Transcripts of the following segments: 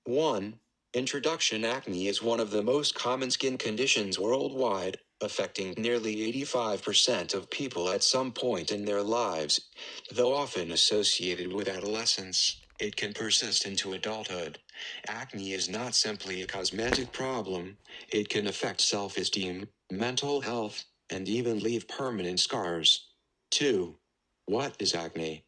1. Introduction. Acne is one of the most common skin conditions worldwide, affecting nearly 85% of people at some point in their lives. Though often associated with adolescence, it can persist into adulthood. Acne is not simply a cosmetic problem, it can affect self-esteem, mental health, and even leave permanent scars. 2. What is acne?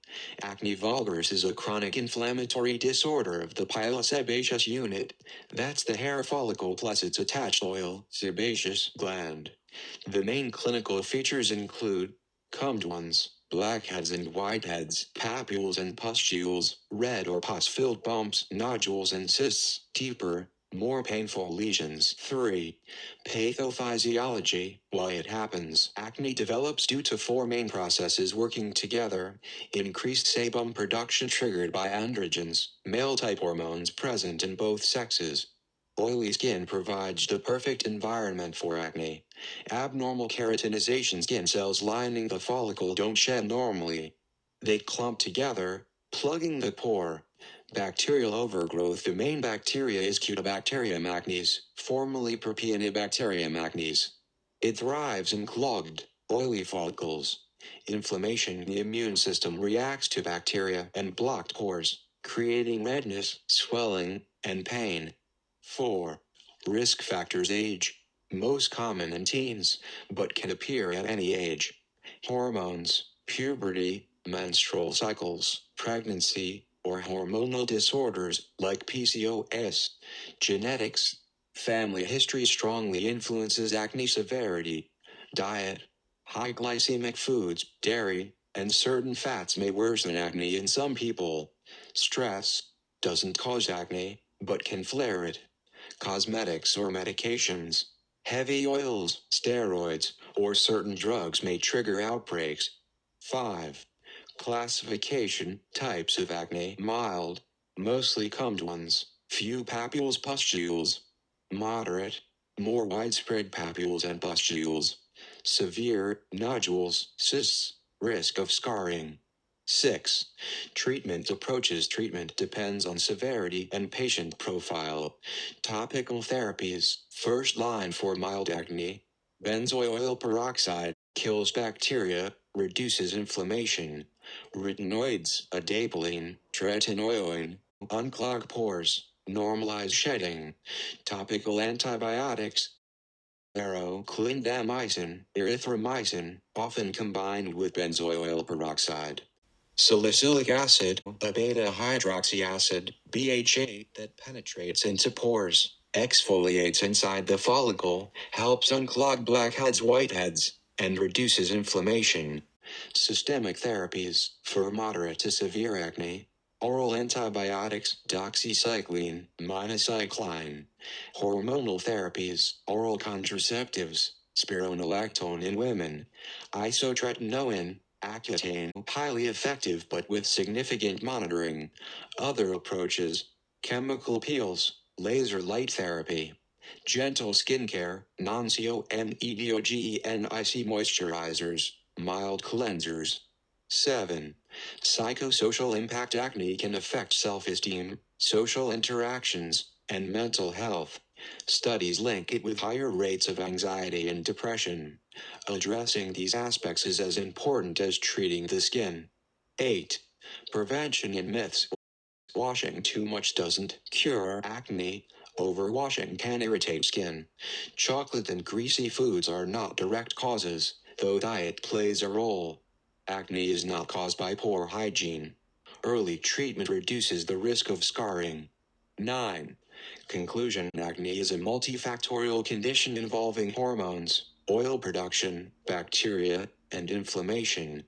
Acne vulgaris is a chronic inflammatory disorder of the pilosebaceous unit. That's the hair follicle plus its attached oil, sebaceous gland. The main clinical features include Comedones, blackheads and whiteheads, papules and pustules, red or pus-filled bumps, nodules and cysts, deeper, more painful lesions. 3. Pathophysiology. Why it happens. Acne develops due to four main processes working together. Increased sebum production triggered by androgens, male-type hormones present in both sexes. Oily skin provides the perfect environment for acne. Abnormal keratinization. Skin cells lining the follicle don't shed normally. They clump together, plugging the pore. Bacterial overgrowth. The main bacteria is Cutibacterium acnes, formerly Propionibacterium acnes. It thrives in clogged, oily follicles. Inflammation. The immune system reacts to bacteria and blocked pores, creating redness, swelling, and pain. 4. Risk factors. Age. Most common in teens, but can appear at any age. Hormones, puberty, menstrual cycles, pregnancy, or hormonal disorders like PCOS. Genetics. Family history strongly influences acne severity. Diet. High glycemic foods, dairy, and certain fats may worsen acne in some people. Stress doesn't cause acne, but can flare it. Cosmetics or medications. Heavy oils, steroids, or certain drugs may trigger outbreaks. 5. Classification. Types of acne. Mild, mostly Comedones, few papules, pustules. Moderate, more widespread papules and pustules. Severe, nodules, cysts, risk of scarring. 6. Treatment approaches. Treatment depends on severity and patient profile. Topical therapies. First line for mild acne. Benzoyl peroxide kills bacteria, reduces inflammation. Retinoids, adapalene, tretinoin, unclog pores, normalize shedding. Topical antibiotics. Clindamycin, erythromycin, often combined with benzoyl peroxide. Salicylic acid, a beta-hydroxy acid, BHA, that penetrates into pores, exfoliates inside the follicle, helps unclog blackheads, whiteheads, and reduces inflammation. Systemic therapies, for moderate to severe acne. Oral antibiotics, doxycycline, minocycline. Hormonal therapies, oral contraceptives, spironolactone in women. Isotretinoin, Accutane, highly effective but with significant monitoring. Other approaches, chemical peels, laser light therapy. Gentle skincare, non-COMEDOGENIC moisturizers, mild cleansers. 7. Psychosocial impact. Acne can affect self-esteem, social interactions, and mental health. Studies link it with higher rates of anxiety and depression. Addressing these aspects is as important as treating the skin. 8. Prevention and myths. Washing too much doesn't cure acne. Overwashing can irritate skin. Chocolate and greasy foods are not direct causes, though diet plays a role. Acne is not caused by poor hygiene. Early treatment reduces the risk of scarring. 9. Conclusion. Acne is a multifactorial condition involving hormones, oil production, bacteria, and inflammation.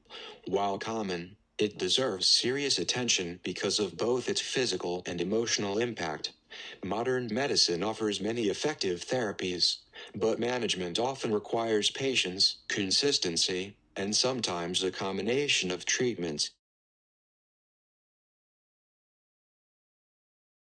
While common, it deserves serious attention because of both its physical and emotional impact. Modern medicine offers many effective therapies, but management often requires patience, consistency, and sometimes a combination of treatments.